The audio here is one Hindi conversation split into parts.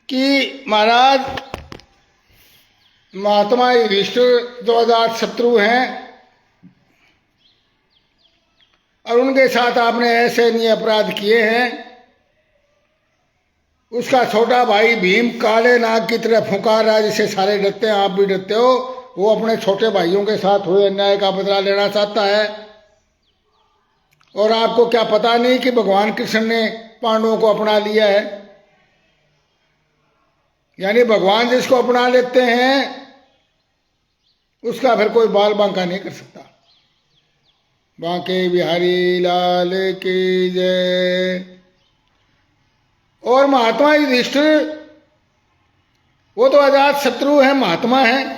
कि महाराज महात्मा युधिष्ठिर जो अजात शत्रु हैं और उनके साथ आपने ऐसे नहीं अपराध किए हैं। उसका छोटा भाई भीम काले नाग की तरह फुंकार रहा है, जिसे सारे डरते हैं, आप भी डरते हो। वो अपने छोटे भाइयों के साथ हुए अन्याय का बदला लेना चाहता है। और आपको क्या पता नहीं कि भगवान कृष्ण ने पांडवों को अपना लिया है। यानी भगवान जिसको अपना लेते हैं उसका फिर कोई बाल बांका नहीं कर सकता। बांके बिहारी लाल की जय। और महात्मा युधिष्ठिर वो तो अजात शत्रु है, महात्मा है।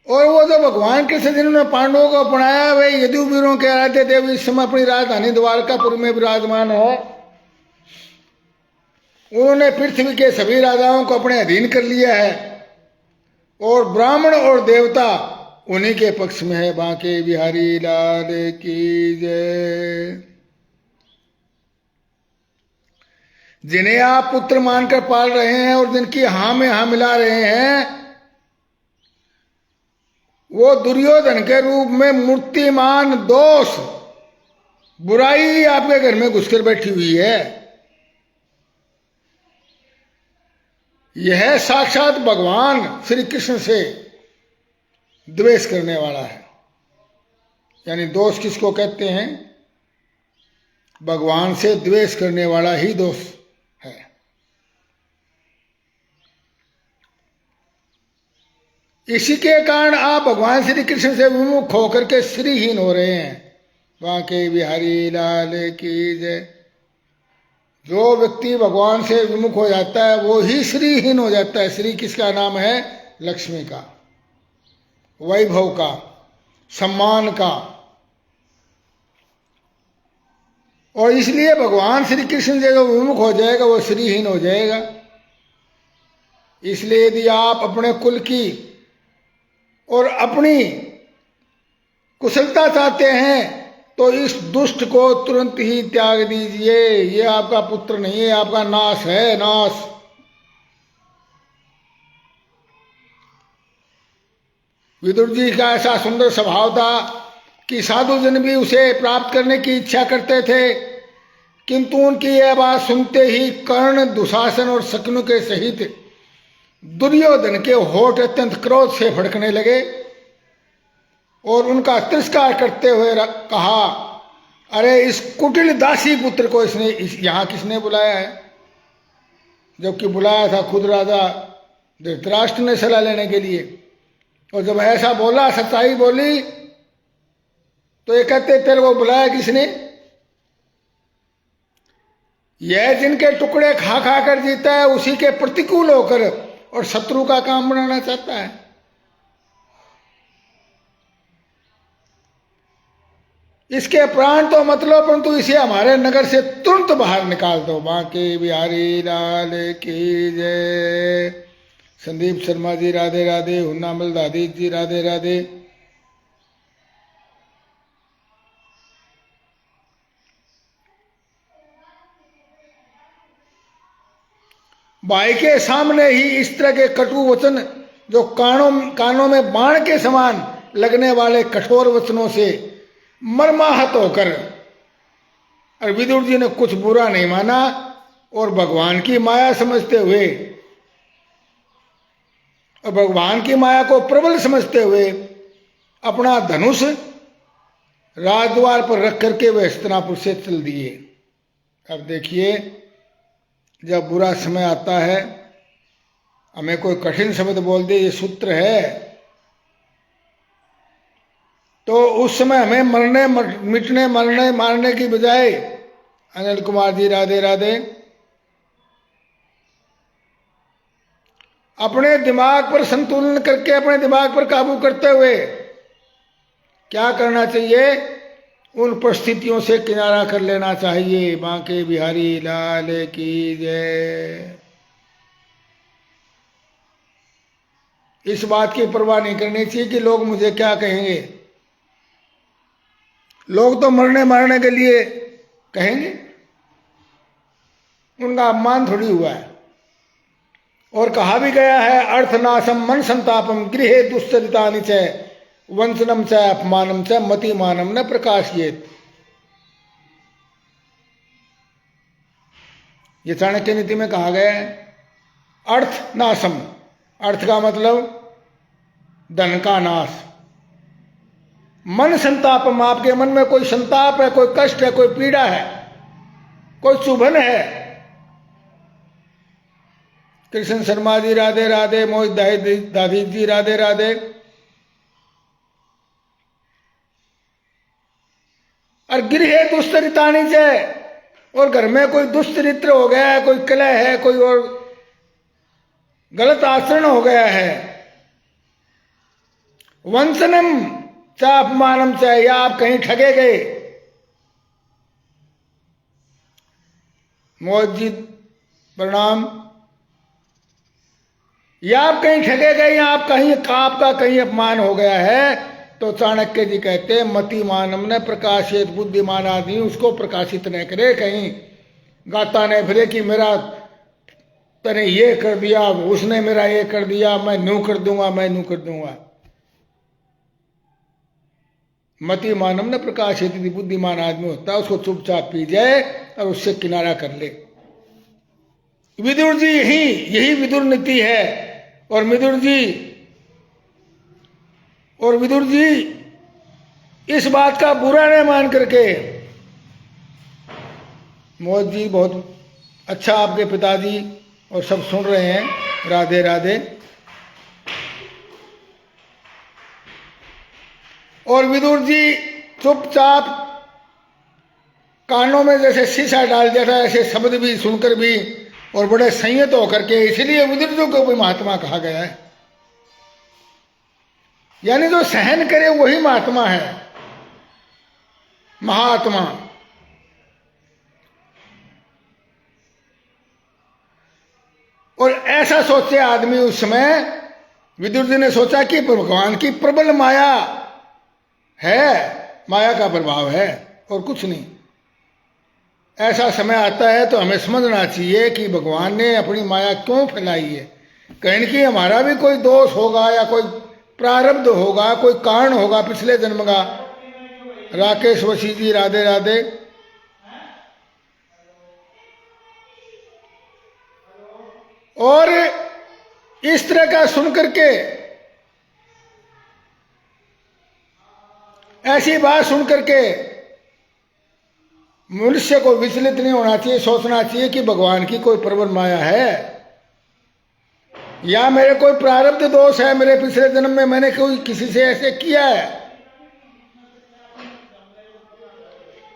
और वो जो भगवान कृष्ण जिन्होंने पांडवों को अपनाया वे यदुवीरों के आराध्य देव इस समय अपनी राजधानी द्वारकापुर में विराजमान है। उन्होंने पृथ्वी के सभी राजाओं को अपने अधीन कर लिया है और ब्राह्मण और देवता उन्हीं के पक्ष में है। बांके बिहारी लाल की जय। जिन्हें आप पुत्र मानकर पाल रहे हैं और जिनकी हाँ में हाँ मिला रहे हैं, वो दुर्योधन के रूप में मूर्तिमान दोष बुराई आपके घर में घुसकर बैठी हुई है। यह साक्षात भगवान श्री कृष्ण से द्वेष करने वाला है। यानी दोष किसको कहते हैं? भगवान से द्वेष करने वाला ही दोष है। इसी के कारण आप भगवान श्री कृष्ण से विमुख होकर के श्रीहीन हो रहे हैं। बांके बिहारी लाल की जय। जो व्यक्ति भगवान से विमुख हो जाता है वो ही श्रीहीन हो जाता है। श्री किसका नाम है? लक्ष्मी का, वैभव का, सम्मान का। और इसलिए भगवान श्री कृष्ण से जो विमुख हो जाएगा वो श्रीहीन हो जाएगा। इसलिए यदि आप अपने कुल की और अपनी कुशलता चाहते हैं तो इस दुष्ट को तुरंत ही त्याग दीजिए। ये आपका पुत्र नहीं है, आपका नाश है, नाश। विदुर जी का ऐसा सुंदर स्वभाव था कि साधु जन भी उसे प्राप्त करने की इच्छा करते थे, किंतु उनकी यह बात सुनते ही कर्ण, दुशासन और शकुनि के सहित दुर्योधन के होठ अत्यंत क्रोध से फड़कने लगे और उनका तिरस्कार करते हुए कहा, अरे इस कुटिल दासी पुत्र को यहां किसने बुलाया है? जबकि बुलाया था खुद राजा धृतराष्ट्र ने सलाह लेने के लिए। और जब ऐसा बोला, सच्चाई बोली, तो ये कहते तेरे को बुलाया किसने? यह जिनके टुकड़े खा खा कर जीता है उसी के प्रतिकूल होकर और शत्रु का काम बनाना चाहता है। इसके प्राण तो मत लो, परंतु इसे हमारे नगर से तुरंत बाहर निकाल दो। बांके बिहारी लाल की जय। संदीप शर्मा जी राधे राधे। हुन्नामल दादी जी राधे राधे। भाई के सामने ही इस तरह के कटु वचन, जो कानों में बाण के समान लगने वाले कठोर वचनों से मर्माहत होकर, और विदुर जी ने कुछ बुरा नहीं माना और भगवान की माया समझते हुए और भगवान की माया को प्रबल समझते हुए अपना धनुष राजद्वार पर रख करके वह हस्तिनापुर से चल दिए। अब देखिए, जब बुरा समय आता है, हमें कोई कठिन शब्द बोल दे, ये सूत्र है, तो उस समय हमें मरने मारने की बजाय, अनिल कुमार जी राधे राधे, अपने दिमाग पर संतुलन करके, अपने दिमाग पर काबू करते हुए क्या करना चाहिए? उन परिस्थितियों से किनारा कर लेना चाहिए। बांके बिहारी लाल की जय। इस बात की परवाह नहीं करनी चाहिए कि लोग मुझे क्या कहेंगे। लोग तो मरने मारने के लिए कहेंगे, उनका अपमान थोड़ी हुआ है। और कहा भी गया है, अर्थनाशम मन संतापम गृहे दुश्चरितानि च वंचनम च अपमानम च मतिमानम न प्रकाशयेत। ये चाणक्य नीति में कहा गया है। अर्थ नाशम, अर्थ का मतलब धन का नाश। मन संतापम, आपके मन में कोई संताप है, कोई कष्ट है, कोई पीड़ा है, कोई चुभन है। कृष्ण शर्मा जी राधे राधे, मोहित दादी जी राधे राधे। और गृह दुष्चरितानि च, और घर में कोई दुष्चरित्र हो गया है, कोई कलह है, कोई और गलत आचरण हो गया है। वंचनम च अपमानम च, या आप कहीं ठगे गए। मोहित जी प्रणाम। या आप कहीं ठगे गए, या आप कहीं आपका कहीं अपमान हो गया है, तो चाणक्य जी कहते हैं मतिमानम न प्रकाशित, बुद्धिमान आदमी उसको प्रकाशित न करे, कहीं गाता नहीं फिरे कि मेरा तने ये कर दिया, उसने मेरा ये कर दिया, मैं न्यू कर दूंगा, मैं न्यू कर दूंगा। मतिमानम न प्रकाशित, बुद्धिमान आदमी होता है उसको चुपचाप पी जाए और उससे किनारा कर ले। विदुर जी यही विदुर नीति है। और विदुर जी इस बात का बुरा नहीं मान करके, मोहित जी बहुत अच्छा, आपके पिताजी और सब सुन रहे हैं, राधे राधे। और विदुर जी चुपचाप कानों में जैसे शीशा डाल देता है, ऐसे शब्द भी सुनकर भी, और बड़े संयत होकर के, इसलिए विदुर जी को भी महात्मा कहा गया है। यानी जो सहन करे वही महात्मा है, महात्मा। और ऐसा सोचे आदमी उस समय, विदुर जी ने सोचा कि भगवान की प्रबल माया है, माया का प्रभाव है और कुछ नहीं। ऐसा समय आता है तो हमें समझना चाहिए कि भगवान ने अपनी माया क्यों फैलाई है। कहीं कि हमारा भी कोई दोष होगा, या कोई प्रारब्ध होगा, कोई कारण होगा पिछले जन्म का। राकेश वशी जी राधे राधे। और इस तरह का सुन करके, ऐसी बात सुन करके मनुष्य को विचलित नहीं होना चाहिए, सोचना चाहिए कि भगवान की कोई प्रबल माया है, या मेरे कोई प्रारब्ध दोष है, मेरे पिछले जन्म में मैंने कोई किसी से ऐसे किया है,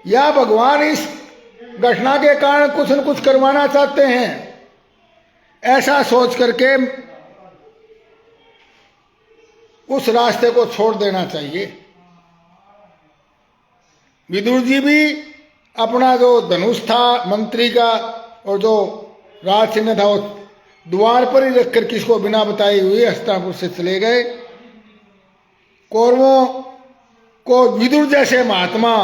या भगवान इस घटना के कारण कुछ न कुछ करवाना चाहते हैं। ऐसा सोच करके उस रास्ते को छोड़ देना चाहिए। विदुर जी भी अपना जो धनुष था मंत्री का, और जो राज चिन्ह था, वो द्वार पर ही रखकर किसको बिना बताए हुए हस्तिनापुर से चले गए। कौरवों को विदुर जैसे महात्मा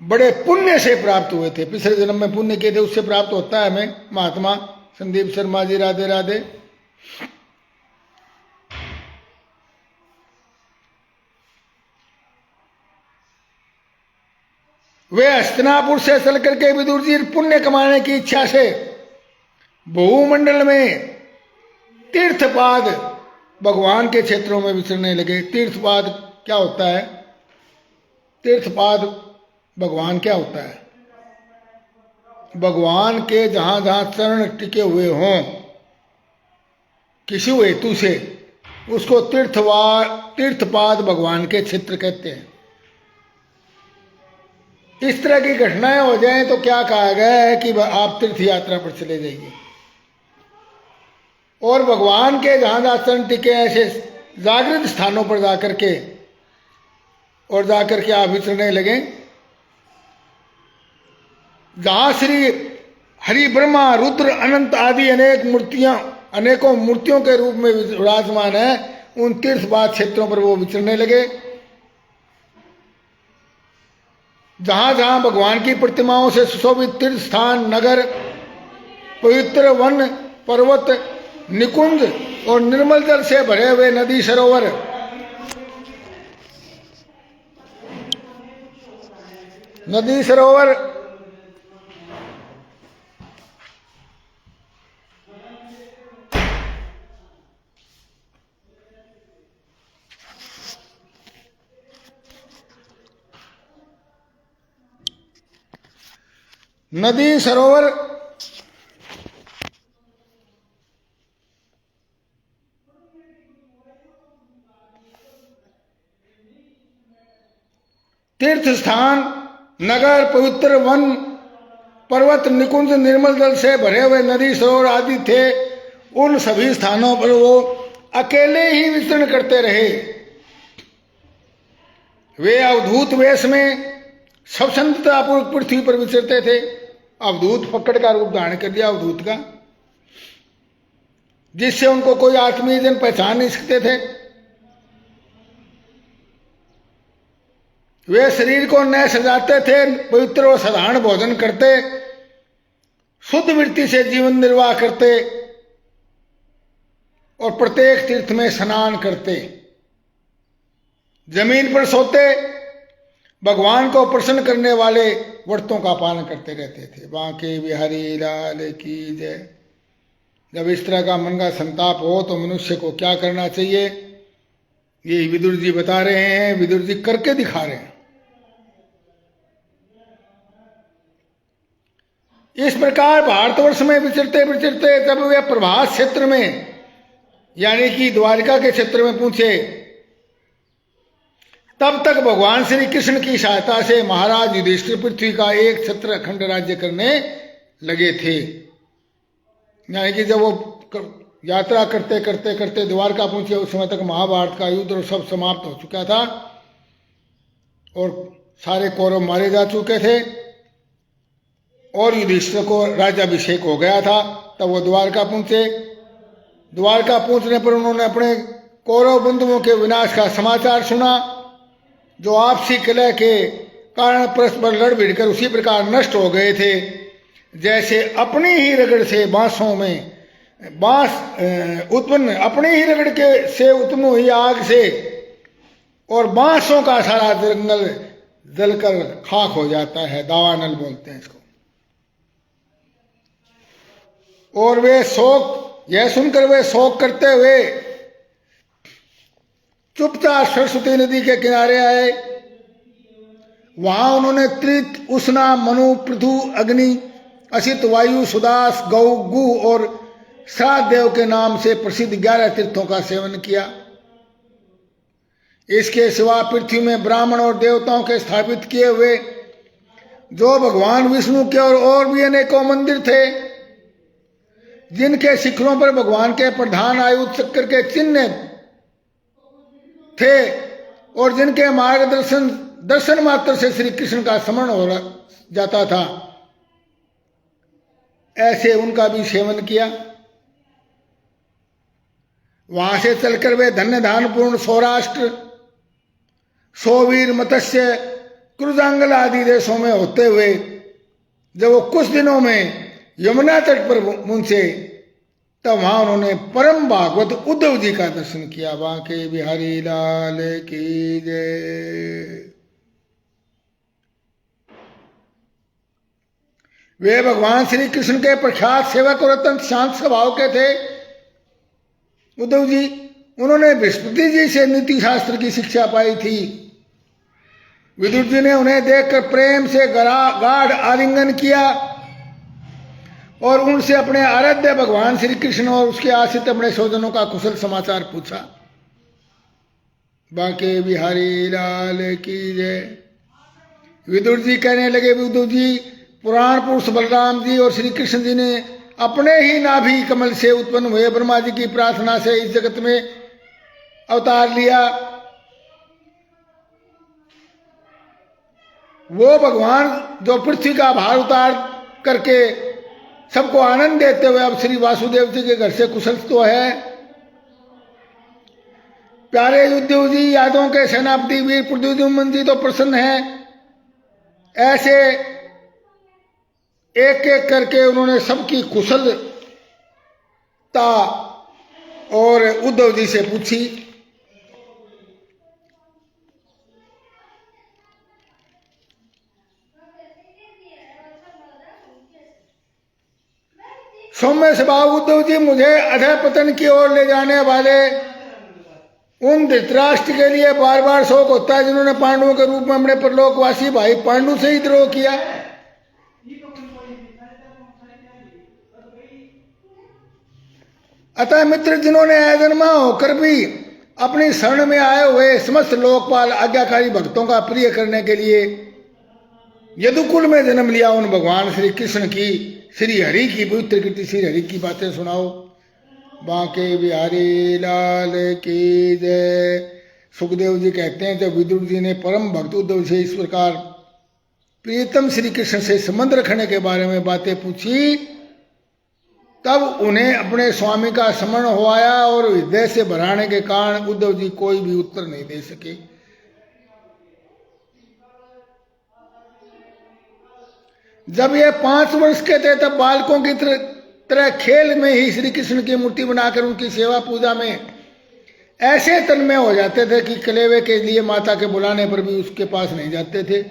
बड़े पुण्य से प्राप्त हुए थे, पिछले जन्म में पुण्य किए थे, उससे प्राप्त होता है हमें महात्मा। संदीप शर्मा जी राधे राधे। वे हस्तिनापुर से चल करके विदुर जी पुण्य कमाने की इच्छा से भूमंडल में तीर्थपाद भगवान के क्षेत्रों में विचरने लगे। तीर्थपाद क्या होता है? तीर्थपाद भगवान क्या होता है? भगवान के जहां जहां चरण टिके हुए हों किसी हेतु से, उसको तीर्थपाद भगवान के क्षेत्र कहते हैं। इस तरह की घटनाएं हो जाएं तो क्या कहा गया है कि आप तीर्थ यात्रा पर चले जाइए, और भगवान के जहां जहां चरण टिके ऐसे जागृत स्थानों पर जाकर के आप विचरने लगे, जहां श्री हरि ब्रह्मा रुद्र अनंत आदि अनेकों मूर्तियों के रूप में विराजमान है, उन तीर्थपाद क्षेत्रों पर वो विचरने लगे। जहाँ जहाँ भगवान की प्रतिमाओं से सुशोभित तीर्थ स्थान, नगर, पवित्र वन, पर्वत, निकुंज और निर्मल जल से भरे हुए नदी सरोवर, नदी सरोवर नदी सरोवर तीर्थ स्थान, नगर, पवित्र वन, पर्वत, निकुंज, निर्मल जल से भरे हुए नदी सरोवर आदि थे। उन सभी स्थानों पर वो अकेले ही विचरण करते रहे। वे अवधूत वेश में स्वतंत्रतापूर्वक पृथ्वी पर विचरते थे। अवधूत पकड़ का रूप धारण कर दिया अवधूत का, जिससे उनको कोई आत्मीय जन पहचान नहीं सकते थे। वे शरीर को नए सजाते थे, पवित्र और साधारण भोजन करते, शुद्ध वृत्ति से जीवन निर्वाह करते और प्रत्येक तीर्थ में स्नान करते। जमीन पर सोते, भगवान को प्रसन्न करने वाले व्रतों का पालन करते रहते थे। बांके बिहारी लाल की जय। जब इस तरह का मन का संताप हो तो मनुष्य को क्या करना चाहिए, ये विदुर जी बता रहे हैं। विदुर जी करके दिखा रहे हैं। इस प्रकार भारतवर्ष में विचरते विचरते जब वे प्रभास क्षेत्र में यानी कि द्वारिका के क्षेत्र में पहुंचे, तब तक भगवान श्री कृष्ण की सहायता से महाराज युधिष्ठिर पृथ्वी का एक छत्र अखंड राज्य करने लगे थे। यानी कि जब वो यात्रा करते करते करते द्वारका पहुंचे, उस समय तक महाभारत का युद्ध और सब समाप्त हो चुका था और सारे कौरव मारे जा चुके थे और युधिष्ठिर को राज्याभिषेक हो गया था। तब वो द्वारका पहुंचे। द्वारका पहुंचने पर उन्होंने अपने कौरव बंधुओं के विनाश का समाचार सुना, जो आपसी कलह के कारण परस्पर लड़ भिड़ कर उसी प्रकार नष्ट हो गए थे जैसे अपनी ही रगड़ से बांसों में बांस उत्पन्न, अपनी ही रगड़ के से उत्पन्न हुई आग से और बांसों का सारा जंगल जलकर खाक हो जाता है। दावानल बोलते हैं इसको। और वे शोक, यह सुनकर वे शोक करते हुए चुपचाप सरस्वती नदी के किनारे आए। वहां उन्होंने त्रित, उष्णा, मनु, पृथु, अग्नि, असित, वायु, सुदास, गौ, गु और श्राद्ध देव के नाम से प्रसिद्ध 11 तीर्थों का सेवन किया। इसके सिवा पृथ्वी में ब्राह्मण और देवताओं के स्थापित किए हुए जो भगवान विष्णु के और भी अनेकों मंदिर थे, जिनके शिखरों पर भगवान के प्रधान आयुध चक्र के चिन्ह थे और जिनके दर्शन मात्र से श्री कृष्ण का स्मरण हो जाता था, ऐसे उनका भी सेवन किया। वहां से चलकर वे धन्य धानपूर्ण सौराष्ट्र, सोवीर, मत्स्य, क्रुजांगल आदि देशों में होते हुए जब वो कुछ दिनों में यमुना तट पर पहुंचे, तब वहां उन्होंने परम भागवत उद्धव जी का दर्शन किया। बांके बिहारी लाल की जय। वे भगवान श्री कृष्ण के प्रख्यात सेवक और अत्यंत शांत स्वभाव के थे। उद्धव जी, उन्होंने बृहस्पति जी से नीति शास्त्र की शिक्षा पाई थी। विदुर जी ने उन्हें देखकर प्रेम से गाढ़ आलिंगन किया और उनसे अपने आराध्य भगवान श्री कृष्ण और उसके आश्रित अपने स्वजनों का कुशल समाचार पूछा। बांके बिहारी लाल की जय। विदुर जी कहने लगे, विदुर जी, पुराण पुरुष बलराम जी और श्री कृष्ण जी ने अपने ही नाभि कमल से उत्पन्न हुए ब्रह्मा जी की प्रार्थना से इस जगत में अवतार लिया। वो भगवान जो पृथ्वी का भार उतार करके सबको आनंद देते हुए अब श्री वासुदेव जी के घर से कुशल तो है। प्यारे युद्धदेव जी, यादों के सेनापति वीर प्रद्युम्न जी तो प्रसन्न हैं। ऐसे एक एक करके उन्होंने सबकी कुशलता और उद्धव जी से पूछी। सौम्य स्वभाव उद्धव जी, मुझे अधःपतन की ओर ले जाने वाले उन धृतराष्ट्र के लिए बार बार शोक होता है जिन्होंने पांडवों के रूप में अपने परलोकवासी भाई पांडु से ही द्रोह किया। अतः मित्र, जिन्होंने अजन्मा होकर भी अपनी शरण में आए हुए समस्त लोकपाल आज्ञाकारी भक्तों का प्रिय करने के लिए यदुकुल में जन्म लिया, उन भगवान श्री कृष्ण की, श्री हरि की पवित्र कृति श्री हरि की बातें सुनाओ। बांके बिहारी लाल की जय। सुखदेव जी कहते हैं, जब विदुर जी ने परम भक्त उद्धव से इस प्रकार प्रियतम श्री कृष्ण से संबंध रखने के बारे में बातें पूछी, तब उन्हें अपने स्वामी का स्मरण हो आया और हृदय से भराने के कारण उद्धव जी कोई भी उत्तर नहीं दे सके। जब ये 5 वर्ष के थे तब बालकों की तरह खेल में ही श्री कृष्ण की मूर्ति बनाकर उनकी सेवा पूजा में ऐसे तन्मय हो जाते थे कि कलेवे के लिए माता के बुलाने पर भी उसके पास नहीं जाते थे।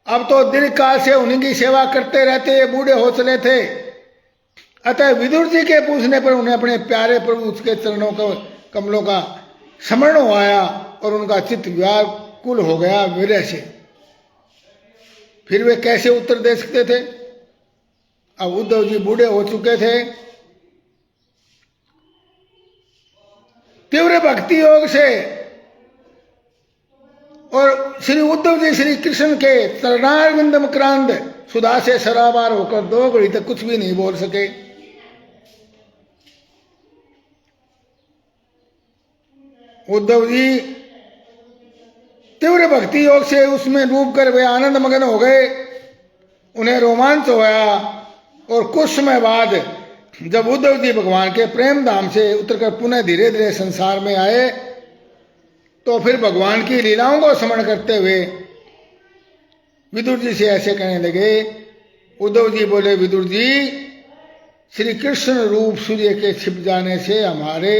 अब तो दीर्घ काल से उन्हीं की सेवा करते रहते, ये बूढ़े हो चले थे। अतः विदुर जी के पूछने पर उन्हें अपने प्यारे प्रभु उसके चरणों का कमलों का स्मरण हो आया और उनका चित्त व्याकुल हो गया विरह से। फिर वे कैसे उत्तर दे सकते थे? अब उद्धव जी बूढ़े हो चुके थे। तीव्र भक्ति योग से और श्री उद्धव जी श्री कृष्ण के चरणारविंद मकरांद सुधा से सराबार होकर 2 घड़ी तक कुछ भी नहीं बोल सके। उद्धव जी तीव्र भक्ति योग से उसमें डूब कर वे आनंद मगन हो गए। उन्हें रोमांच होया और कुछ समय बाद जब उद्धव जी भगवान के प्रेम धाम से उतरकर पुनः धीरे धीरे संसार में आए, तो फिर भगवान की लीलाओं को स्मरण करते हुए विदुर जी से ऐसे कहने लगे। उद्धव जी बोले, विदुर जी, श्री कृष्ण रूप सूर्य के छिप जाने से हमारे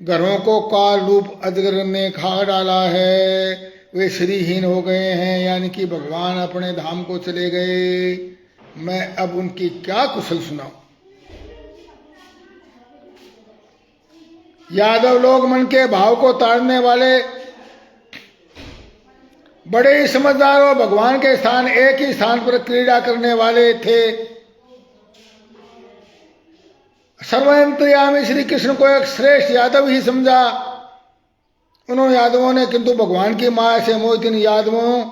घरों को काल रूप अजगर ने खा डाला है। वे श्रीहीन हो गए हैं, यानी कि भगवान अपने धाम को चले गए। मैं अब उनकी क्या कुशल सुनाऊं। यादव लोग मन के भाव को ताड़ने वाले बड़े ही समझदार और भगवान के स्थान एक ही स्थान पर क्रीड़ा करने वाले थे। सर्वंतर्यामी श्री कृष्ण को एक श्रेष्ठ यादव ही समझा उन्होंने यादवों ने, किंतु भगवान की माया से मोहित इन यादवों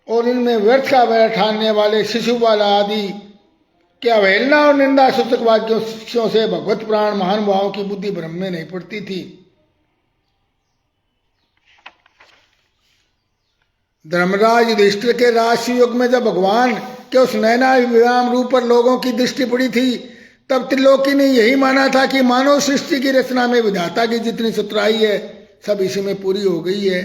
और इनमें व्यर्थ का वैर ठानने वाले शिशुपाल आदि के अवहेलना और निंदा सूचक वाक्यों से भगवत प्राण महानुभावों की बुद्धि भ्रम में नहीं पड़ती थी। धर्मराज युधिष्ठिर के राजसी युग में जब भगवान के उस नैना विराम रूप पर लोगों की दृष्टि पड़ी थी, तब त्रिलोकी ने यही माना था कि मानव सृष्टि की रचना में विधाता की जितनी चतुराई है सब इसी में पूरी हो गई है।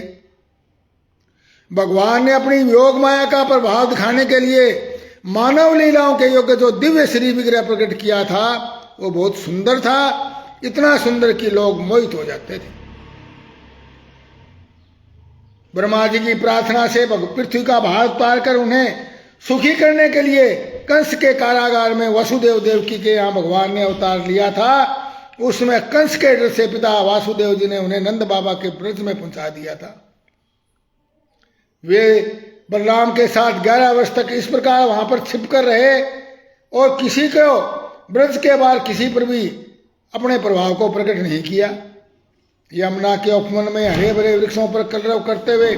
भगवान ने अपनी योग माया का प्रभाव दिखाने के लिए मानव लीलाओं के योग्य जो दिव्य श्री विग्रह प्रकट किया था वो बहुत सुंदर था, इतना सुंदर कि लोग मोहित हो जाते थे। ब्रह्मा जी की प्रार्थना से पृथ्वी का भार उतार कर उन्हें सुखी करने के लिए कंस के कारागार में वसुदेव देवकी के यहाँ भगवान ने अवतार लिया था। उसमें कंस के डर से पिता वासुदेव जी ने उन्हें नंद बाबा के ब्रज में पहुंचा दिया था। वे बलराम के साथ 11 वर्ष तक इस प्रकार वहां पर छिप कर रहे और किसी को ब्रज के बाहर किसी पर भी अपने प्रभाव को प्रकट नहीं किया। यमुना के उपवन में हरे भरे वृक्षों पर कलरव करते हुए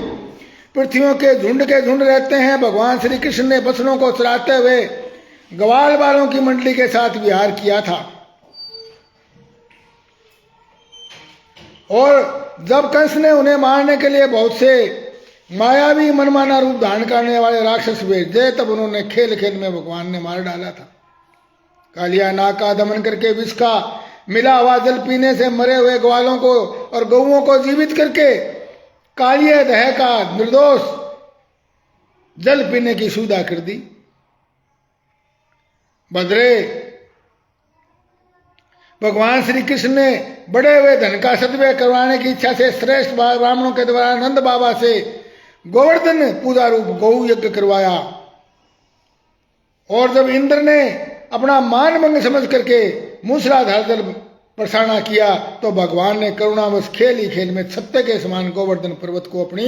पृथ्वियों के झुंड रहते हैं। भगवान श्री कृष्ण ने बछड़ों को चराते हुए ग्वाल बालों की मंडली के साथ विहार किया था। और जब कंस ने उन्हें मारने के लिए बहुत से मायावी मनमाना रूप धारण करने वाले राक्षस भेजे, तब उन्होंने खेल खेल में भगवान ने मार डाला था। कालिया नाग का दमन करके विष का मिला हुआ जल पीने से मरे हुए ग्वालों को और गौओं को जीवित करके कालिया दह का निर्दोष जल पीने की सुविधा कर दी। बदले भगवान श्री कृष्ण ने बड़े हुए धन का सदव्यय करवाने की इच्छा से श्रेष्ठ ब्राह्मणों के द्वारा नंद बाबा से गोवर्धन पूजा रूप गौ यज्ञ करवाया। और जब इंद्र ने अपना मान भंग समझ करके मूसलाधार जल प्रसारणा किया तो भगवान ने करुणावश खेल ही खेल में छत्ते के समान गोवर्धन पर्वत को अपनी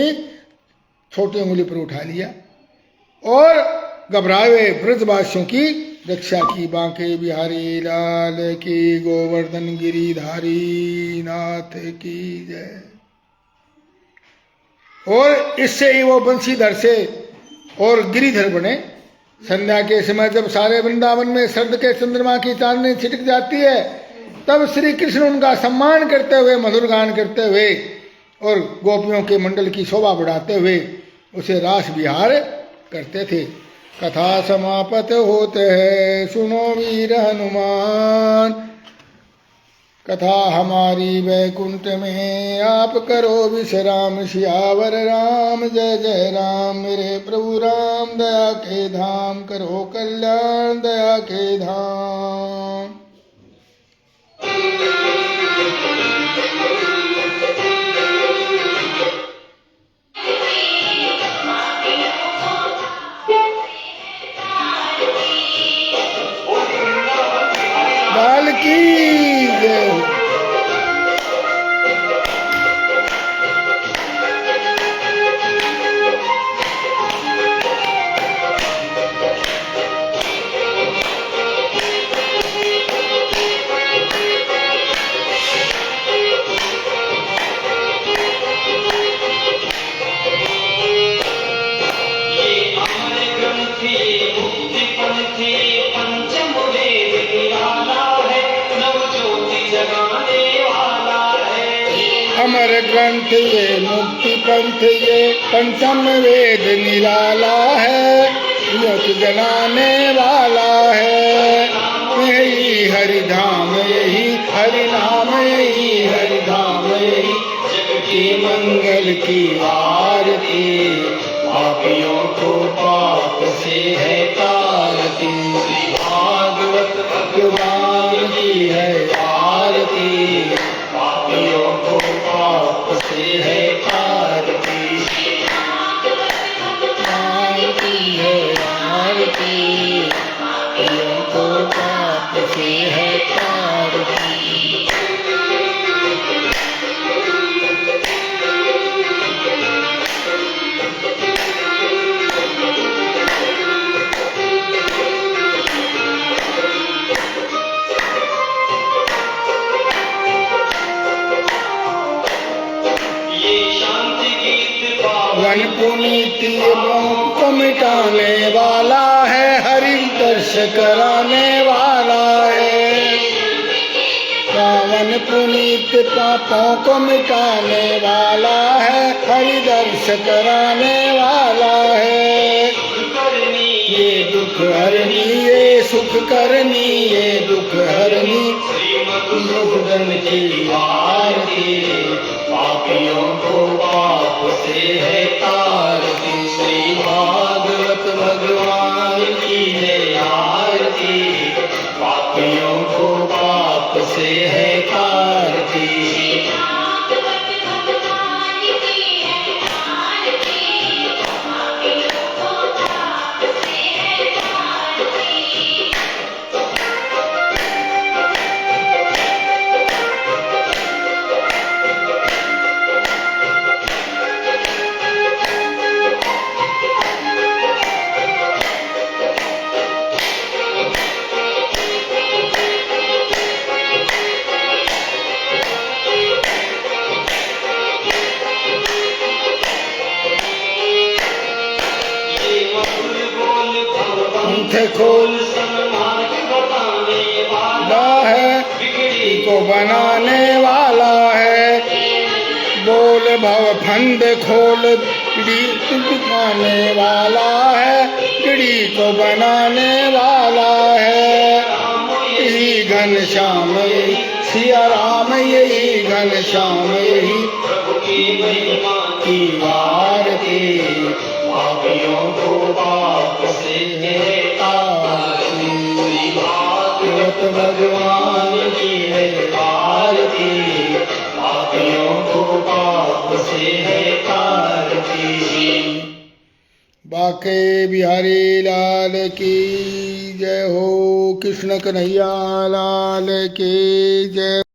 छोटी उंगली पर उठा लिया और घबराए हुए ब्रजवासियों की रक्षा की। बांके बिहारी लाल की, गोवर्धन गिरिधारी नाथ की जय। और इससे ही वो बंशीधर से और गिरिधर बने। संध्या के समय जब सारे वृंदावन में शरद के चंद्रमा की चांदनी छिटक जाती है तब श्री कृष्ण उनका सम्मान करते हुए, मधुर गान करते हुए और गोपियों के मंडल की शोभा बढ़ाते हुए उसे रास विहार करते थे। कथा समाप्त होते है सुनो वीर हनुमान, कथा हमारी वैकुंठ में आप करो विश्राम। सियावर राम जय जय राम, मेरे प्रभु राम दया के धाम, करो कल्याण दया के धाम। लाल की जय। अमर ग्रंथ ये मुक्ति पंथ ये पंचम वेद निराला है, यत जनाने वाला है। यही हरिधाम यही हरिनाम यही हरिधाम यही जग के मंगल की आरती, पापियों को पाप से है तारती। भागवत भगवान की है आरती, पापियों को पाप से है आरती। आरती है आरती, पापियों को पाप से है आरती। वन पुनीति मोह को मिटाने वाला है, हरि दर्श कराने वाला है। पावन पुनीत पापों को मिटाने वाला है, हरि दर्श कराने वाला है। ये दुख हरनी ये सुख करनी, ये दुख हरनी दुखदन की आरती, पापियों को पाप से है तारती। श्री भागवत भगवान की है आरती, पापियों को पाप से है तारती। खोल वाला है, को बनाने वाला है। बोल भव फंद खोल पीड़ी बनाने वाला है, पीड़ी को बनाने वाला है। यही घनश्याम सिया राम, यही घनश्याम यही प्रभु की महिमा की आरती, पापियों को पाप से है तारती, तीरथ भगवान की है आरती, पापियों को पाप से है तारती। बाके बिहारी लाल की जय हो, कृष्ण कन्हैया लाल की जय।